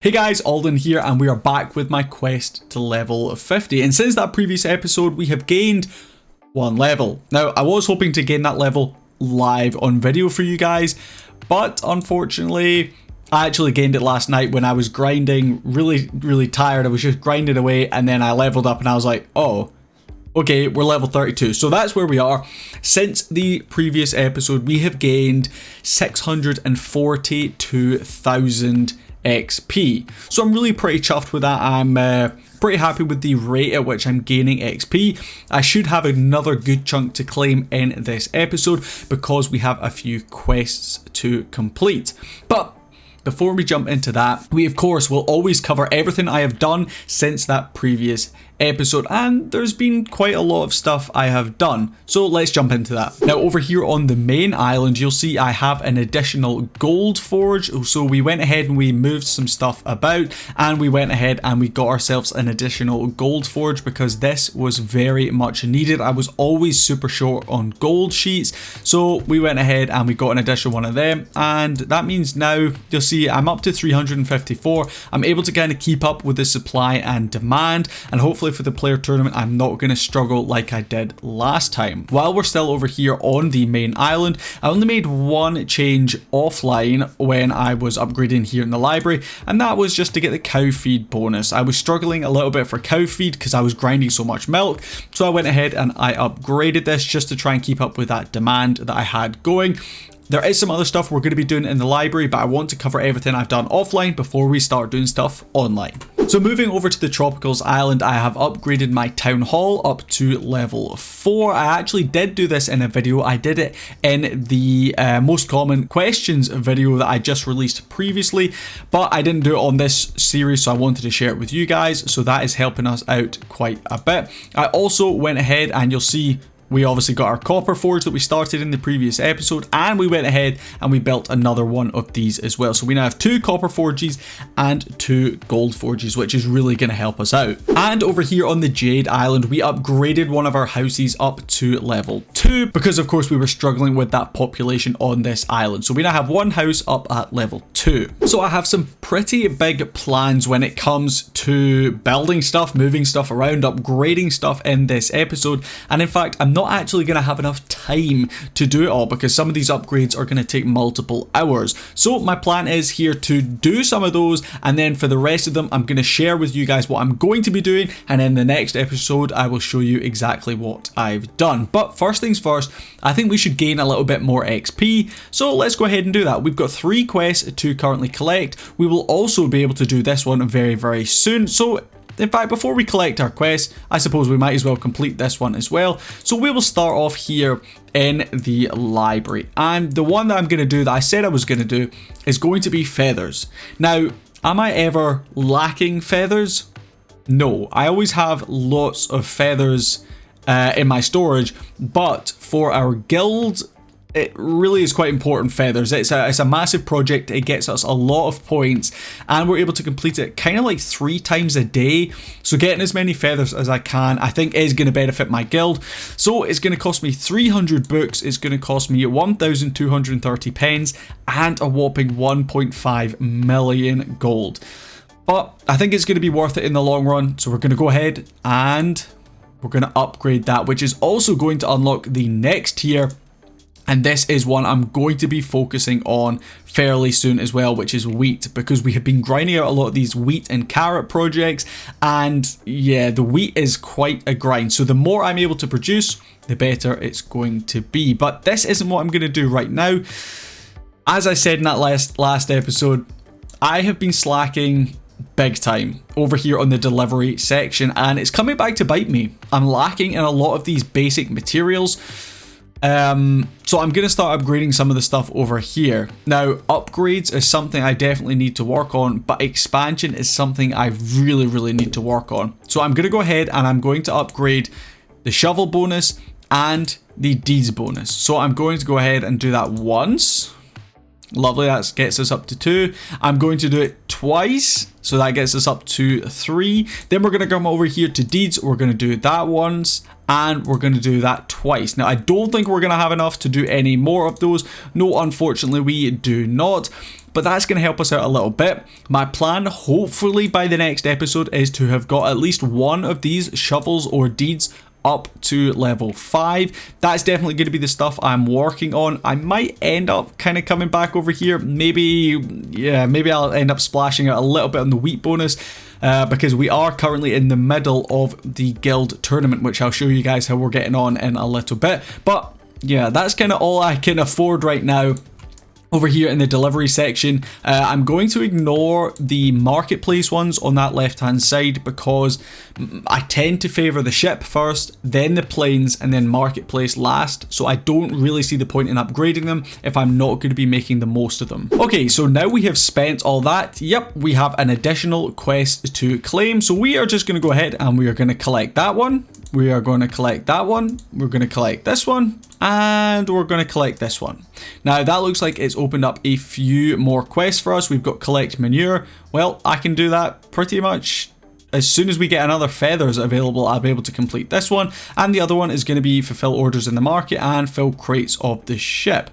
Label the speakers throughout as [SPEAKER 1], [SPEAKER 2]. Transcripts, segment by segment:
[SPEAKER 1] Hey guys, Alden here, and we are back with my quest to level 50. And since that previous episode, we have gained one level. Now, I was hoping to gain that level live on video for you guys, but unfortunately, I actually gained it last night when I was grinding, really tired. I was just grinding away, and then I leveled up and I was like, oh, okay, we're level 32. So that's where we are. Since the previous episode, we have gained 642,000 XP. So I'm really pretty chuffed with that. I'm pretty happy with the rate at which I'm gaining XP. I should have another good chunk to claim in this episode because we have a few quests to complete. But before we jump into that, we of course will always cover everything I have done since that previous episode, and there's been quite a lot of stuff I have done, so let's jump into that. Now over here on the main island, you'll see I have an additional gold forge, so we went ahead and we moved some stuff about, and we went ahead and we got ourselves an additional gold forge because this was very much needed. I was always super short on gold sheets, so we went ahead and we got an additional one of them, and that means now you'll see I'm up to 354. I'm able to kind of keep up with the supply and demand, and hopefully for the player tournament I'm not going to struggle like I did last time. While we're still over here on the main island, I only made one change offline when I was upgrading here in the library, and that was just to get the cow feed bonus. I was struggling a little bit for cow feed because I was grinding so much milk, so I went ahead and I upgraded this just to try and keep up with that demand that I had going. There is some other stuff we're going to be doing in the library, but I want to cover everything I've done offline before we start doing stuff online. So moving over to the Tropicals Island, I have upgraded my Town Hall up to level 4. I actually did do this in a video. I did it in the most common questions video that I just released previously, but I didn't do it on this series, so I wanted to share it with you guys. So that is helping us out quite a bit. I also went ahead and you'll see we obviously got our copper forge that we started in the previous episode, and we went ahead and we built another one of these as well. So we now have 2 copper forges and 2 gold forges, which is really going to help us out. And over here on the Jade Island, we upgraded one of our houses up to level 2 because of course we were struggling with that population on this island. So we now have one house up at level 2. So I have some pretty big plans when it comes to building stuff, moving stuff around, upgrading stuff in this episode. And in fact, I'm not actually going to have enough time to do it all because some of these upgrades are going to take multiple hours. So my plan is here to do some of those, and then for the rest of them I'm going to share with you guys what I'm going to be doing, and in the next episode I will show you exactly what I've done. But first things first, I think we should gain a little bit more XP, so let's go ahead and do that. We've got 3 quests to currently collect. We will also be able to do this one very soon, so in fact, before we collect our quest, I suppose we might as well complete this one as well. So we will start off here in the library. And the one that I'm going to do that I said I was going to do is going to be feathers. Now, am I ever lacking feathers? No, I always have lots of feathers in my storage, but for our guild, it really is quite important, feathers. It's a massive project. It gets us a lot of points, and we're able to complete it kind of like 3 times a day. So getting as many feathers as I can, I think, is going to benefit my guild. So it's going to cost me 300 books. It's going to cost me 1,230 pens and a whopping 1.5 million gold. But I think it's going to be worth it in the long run. So we're going to go ahead and we're going to upgrade that, which is also going to unlock the next tier. And this is one I'm going to be focusing on fairly soon as well, which is wheat, because we have been grinding out a lot of these wheat and carrot projects, and yeah, the wheat is quite a grind. So the more I'm able to produce, the better it's going to be. But this isn't what I'm going to do right now. As I said in that last episode, I have been slacking big time over here on the delivery section, and it's coming back to bite me. I'm lacking in a lot of these basic materials. So I'm going to start upgrading some of the stuff over here. Now, upgrades is something I definitely need to work on, but expansion is something I really need to work on. So I'm going to go ahead and I'm going to upgrade the shovel bonus and the deeds bonus. So I'm going to go ahead and do that once. Lovely, that gets us up to 2. I'm going to do it twice, so that gets us up to 3. Then we're going to come over here to deeds. We're going to do that once, and we're going to do that twice. Now, I don't think we're going to have enough to do any more of those. No, unfortunately, we do not. But that's going to help us out a little bit. My plan, hopefully by the next episode, is to have got at least one of these shovels or deeds up to level 5. That's definitely going to be the stuff I'm working on. I might end up kind of coming back over here. Maybe I'll end up splashing out a little bit on the wheat bonus because we are currently in the middle of the guild tournament, which I'll show you guys how we're getting on in a little bit. But yeah, that's kind of all I can afford right now. Over here in the delivery section, I'm going to ignore the marketplace ones on that left hand side because I tend to favour the ship first, then the planes, and then marketplace last. So I don't really see the point in upgrading them if I'm not going to be making the most of them. Okay, so now we have spent all that. Yep, we have an additional quest to claim. So we are just going to go ahead and we are going to collect that one. We are going to collect that one. We're going to collect this one. And we're going to collect this one. Now that looks like it's opened up a few more quests for us. We've got collect manure. Well, I can do that pretty much as soon as we get another feathers available. I'll be able to complete this one. And the other one is going to be fulfill orders in the market and fill crates of the ship.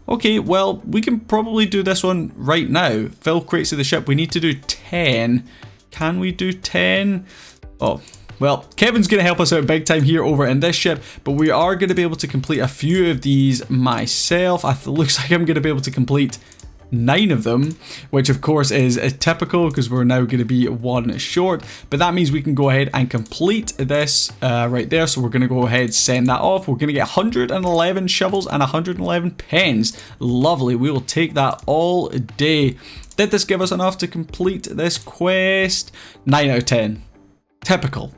[SPEAKER 1] Okay, well, we can probably do this one right now. Fill crates of the ship. We need to do 10. Can we do 10? Oh. Well, Kevin's going to help us out big time here over in this ship, but we are going to be able to complete a few of these myself. It looks like I'm going to be able to complete 9 of them, which of course is typical because we're now going to be 1 short, but that means we can go ahead and complete this right there. So we're going to go ahead, send that off. We're going to get 111 shovels and 111 pens. Lovely, we will take that all day. Did this give us enough to complete this quest? 9 out of 10. Typical.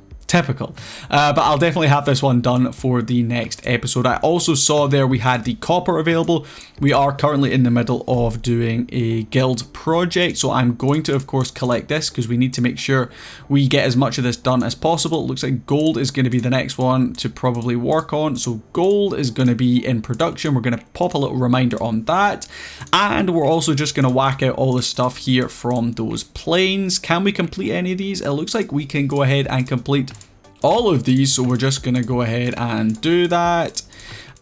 [SPEAKER 1] But I'll definitely have this one done for the next episode. I also saw there we had the copper available. We are currently in the middle of doing a guild project, so I'm going to of course collect this because we need to make sure we get as much of this done as possible. It looks like gold is going to be the next one to probably work on, so gold is going to be in production. We're going to pop a little reminder on that, and we're also just going to whack out all the stuff here from those planes. Can we complete any of these? It looks like we can go ahead and complete all of these, so we're just going to go ahead and do that,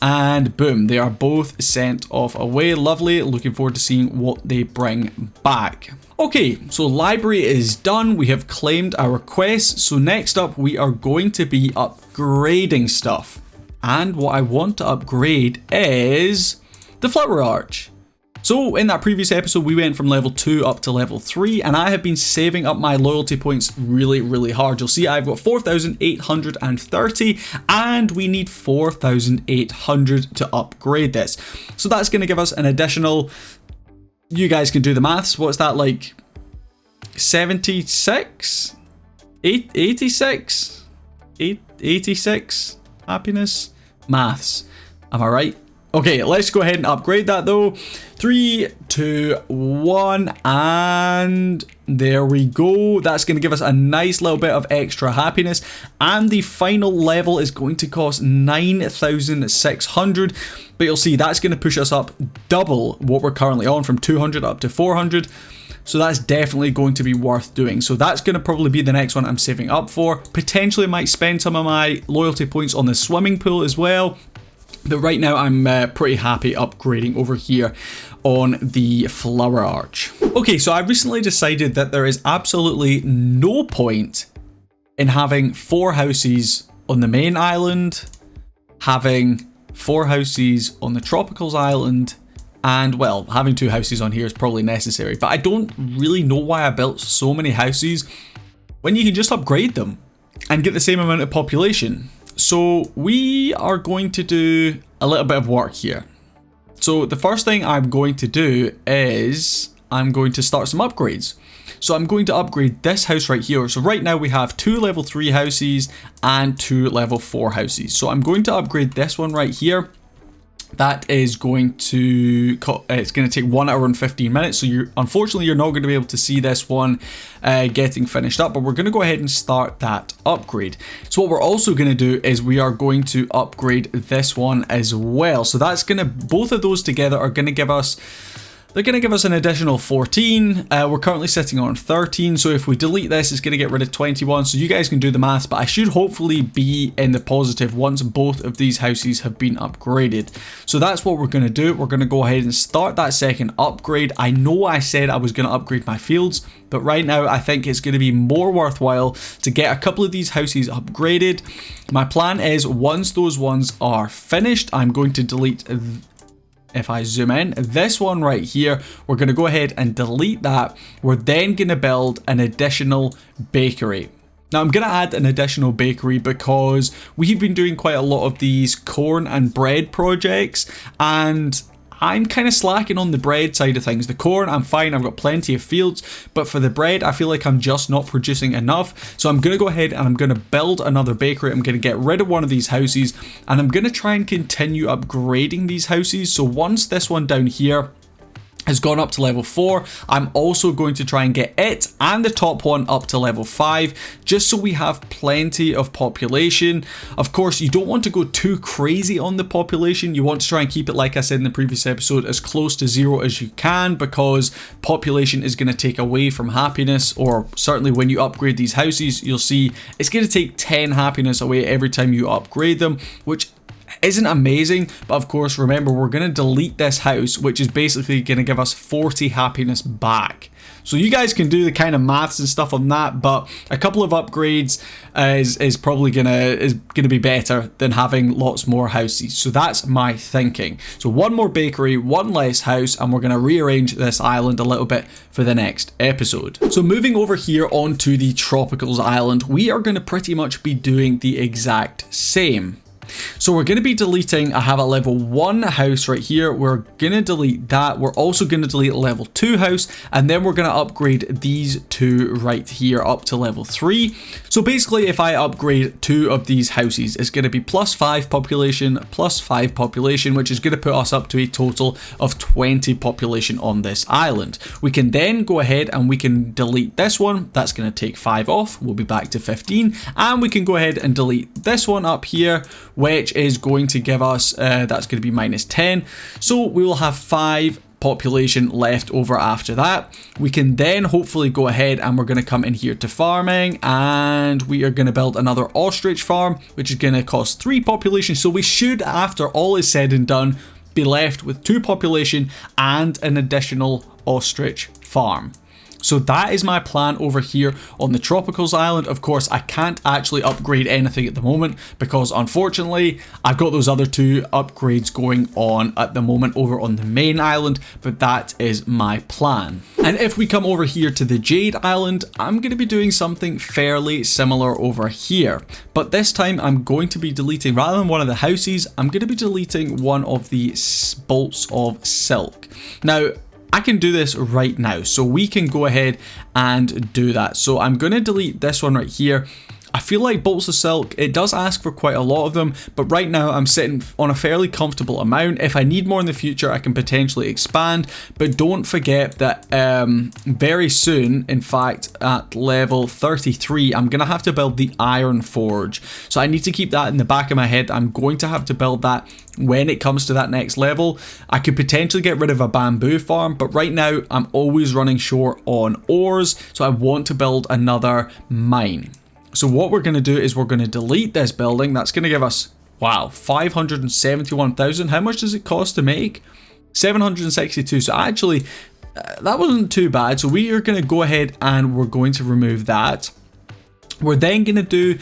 [SPEAKER 1] and boom, they are both sent off away. Lovely, looking forward to seeing what they bring back. Okay, so library is done. We have claimed our quests, so next up we are going to be upgrading stuff, and what I want to upgrade is the flower arch. So in that previous episode, we went from level 2 up to level 3, and I have been saving up my loyalty points really hard. You'll see I've got 4,830, and we need 4,800 to upgrade this. So that's going to give us an additional, you guys can do the maths, what's that, like 76? 86? 86? Happiness? Maths. Am I right? Okay, let's go ahead and upgrade that though. 3, 2, 1, and there we go. That's going to give us a nice little bit of extra happiness. And the final level is going to cost 9,600. But you'll see that's going to push us up double what we're currently on, from 200 up to 400. So that's definitely going to be worth doing. So that's going to probably be the next one I'm saving up for. Potentially might spend some of my loyalty points on the swimming pool as well. But right now I'm pretty happy upgrading over here on the flower arch. Okay, so I recently decided that there is absolutely no point in having 4 houses on the main island, having 4 houses on the Tropicals Island, and well, having 2 houses on here is probably necessary. But I don't really know why I built so many houses when you can just upgrade them and get the same amount of population. So we are going to do a little bit of work here. So the first thing I'm going to do is I'm going to start some upgrades. So I'm going to upgrade this house right here. So right now we have 2 level 3 houses and 2 level 4 houses. So I'm going to upgrade this one right here. That is going to, it's going to take 1 hour and 15 minutes. So unfortunately you're not going to be able to see this one getting finished up, but we're going to go ahead and start that upgrade. So what we're also going to do is we are going to upgrade this one as well. So that's going to, both of those together are going to give us They're going to give us an additional 14. We're currently sitting on 13, so if we delete this, it's going to get rid of 21. So you guys can do the maths, but I should hopefully be in the positive once both of these houses have been upgraded. So that's what we're going to do. We're going to go ahead and start that second upgrade. I know I said I was going to upgrade my fields, but right now I think it's going to be more worthwhile to get a couple of these houses upgraded. My plan is once those ones are finished, I'm going to delete, if I zoom in, this one right here, we're going to go ahead and delete that. We're then going to build an additional bakery. Now I'm going to add an additional bakery because we've been doing quite a lot of these corn and bread projects, and I'm kind of slacking on the bread side of things. The corn, I'm fine, I've got plenty of fields, but for the bread, I feel like I'm just not producing enough. So I'm going to go ahead and I'm going to build another bakery. I'm going to get rid of one of these houses, and I'm going to try and continue upgrading these houses. So once this one down here has gone up to level 4, I'm also going to try and get it and the top one up to level 5, just so we have plenty of population. Of course, you don't want to go too crazy on the population. You want to try and keep it, like I said in the previous episode, as close to 0 as you can, because population is going to take away from happiness, or certainly when you upgrade these houses, you'll see it's going to take 10 happiness away every time you upgrade them, which isn't amazing. But of course, remember, we're going to delete this house, which is basically going to give us 40 happiness back. So you guys can do the kind of maths and stuff on that, but a couple of upgrades is probably gonna be better than having lots more houses. So that's my thinking. So one more bakery, one less house, and we're gonna rearrange this island a little bit for the next episode. So moving over here onto the Tropicals Island, we are gonna pretty much be doing the exact same. So we're going to be deleting, I have a level 1 house right here, we're going to delete that, we're also going to delete a level 2 house, and then we're going to upgrade these two right here up to level 3. So basically if I upgrade 2 of these houses, it's going to be plus 5 population, plus 5 population, which is going to put us up to a total of 20 population on this island. We can then go ahead and we can delete this one, that's going to take 5 off, we'll be back to 15, and we can go ahead and delete this one up here, which is going to give us, that's going to be minus 10. So we will have 5 population left over after that. We can then hopefully go ahead and we're going to come in here to farming, and we are going to build another ostrich farm, which is going to cost 3 population. So we should, after all is said and done, be left with 2 population and an additional ostrich farm. So that is my plan over here on the Tropicals Island. Of course, I can't actually upgrade anything at the moment because unfortunately I've got those other 2 upgrades going on at the moment over on the main island, but that is my plan. And if we come over here to the Jade Island, I'm going to be doing something fairly similar over here, but this time I'm going to be deleting, rather than one of the houses, I'm going to be deleting one of the bolts of silk. Now, I can do this right now, so we can go ahead and do that. So I'm going to delete this one right here. I feel like bolts of silk, it does ask for quite a lot of them, but right now I'm sitting on a fairly comfortable amount. If I need more in the future, I can potentially expand, but don't forget that very soon, in fact, at level 33, I'm going to have to build the iron forge. So I need to keep that in the back of my head. I'm going to have to build that when it comes to that next level. I could potentially get rid of a bamboo farm, but right now I'm always running short on ores, so I want to build another mine. So what we're going to do is we're going to delete this building. That's going to give us, wow, 571,000. How much does it cost to make? 762. So actually, that wasn't too bad. So we are going to go ahead and we're going to remove that. We're then going to do,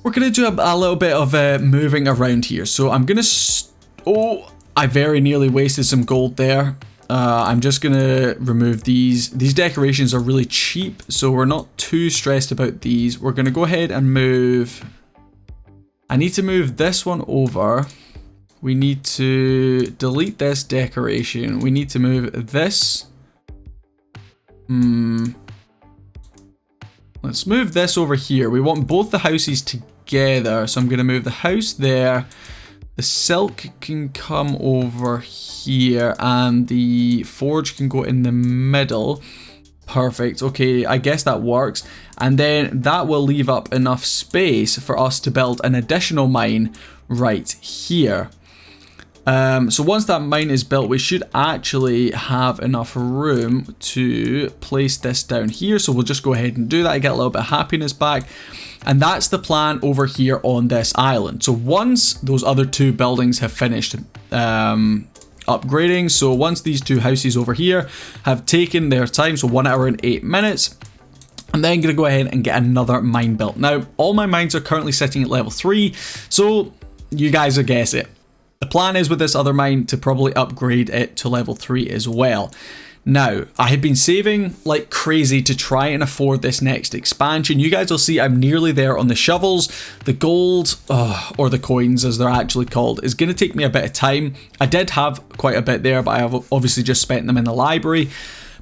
[SPEAKER 1] a little bit of moving around here. So I'm going to, oh, I very nearly wasted some gold there. I'm just going to remove these. These decorations are really cheap, so we're not too stressed about these. We're going to go ahead and move. I need to move this one over. We need to delete this decoration. We need to move this. Let's move this over here. We want both the houses together, so I'm going to move the house there. The silk can come over here and the forge can go in the middle. Perfect. Okay, I guess that works. And then that will leave up enough space for us to build an additional mine right here. So once that mine is built, we should actually have enough room to place this down here. So we'll just go ahead and do that. I get a little bit of happiness back. And that's the plan over here on this island. So once those other two buildings have finished upgrading, so once these two houses over here have taken their time, so 1 hour and 8 minutes, I'm then going to go ahead and get another mine built. Now, all my mines are currently sitting at level 3, so you guys will guess it. The plan is with this other mine to probably upgrade it to level 3 as well. Now, I have been saving like crazy to try and afford this next expansion. You guys will see I'm nearly there on the shovels. The gold, or the coins as they're actually called, is going to take me a bit of time. I did have quite a bit there, but I have obviously just spent them in the library.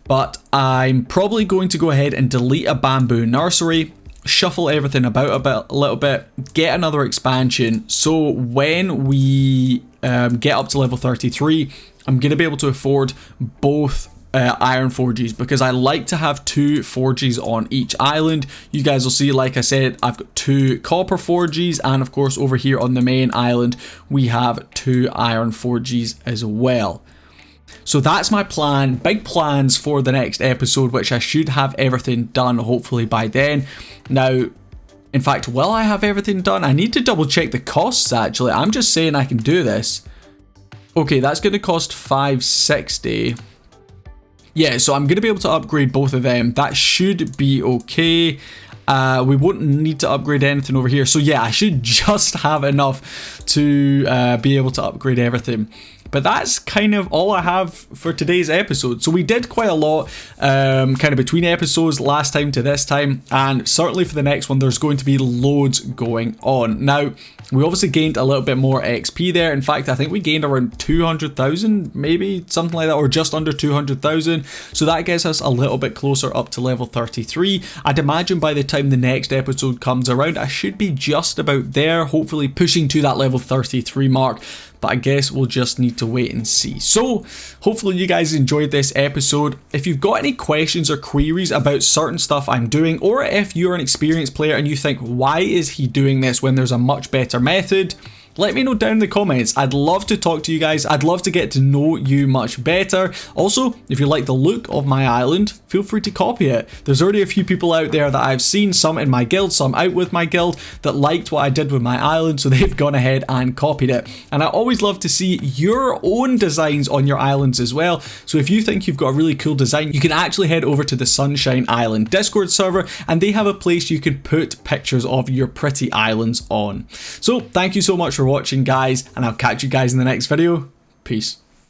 [SPEAKER 1] But I'm probably going to go ahead and delete a bamboo nursery, shuffle everything about a little bit, get another expansion. So when we get up to level 33, I'm going to be able to afford both iron forges, because I like to have 2 forges on each island. You guys will see, like I said, I've got 2 copper forges, and of course over here on the main island we have 2 iron forges as well. So that's my plan, big plans for the next episode, which I should have everything done hopefully by then. Now, in fact, will I have everything done? I need to double check the costs actually. I'm just saying I can do this. Okay, that's going to cost 560. Yeah, so I'm going to be able to upgrade both of them. That should be okay. We won't need to upgrade anything over here. So yeah, I should just have enough to be able to upgrade everything. But that's kind of all I have for today's episode. So we did quite a lot kind of between episodes last time to this time. And certainly for the next one, there's going to be loads going on. Now, we obviously gained a little bit more XP there. In fact, I think we gained around 200,000, maybe something like that, or just under 200,000. So that gets us a little bit closer up to level 33. I'd imagine by the time the next episode comes around, I should be just about there, hopefully pushing to that level 33 mark. But I guess we'll just need to wait and see. So hopefully you guys enjoyed this episode. If you've got any questions or queries about certain stuff I'm doing, or if you're an experienced player and you think, why is he doing this when there's a much better method? Let me know down in the comments. I'd love to talk to you guys. I'd love to get to know you much better. Also, if you like the look of my island, feel free to copy it. There's already a few people out there that I've seen, some in my guild, some out with my guild, that liked what I did with my island, so they've gone ahead and copied it. And I always love to see your own designs on your islands as well. So if you think you've got a really cool design, you can actually head over to the Sunshine Island Discord server, and they have a place you can put pictures of your pretty islands on. So thank you so much for watching, guys, and I'll catch you guys in the next video. Peace.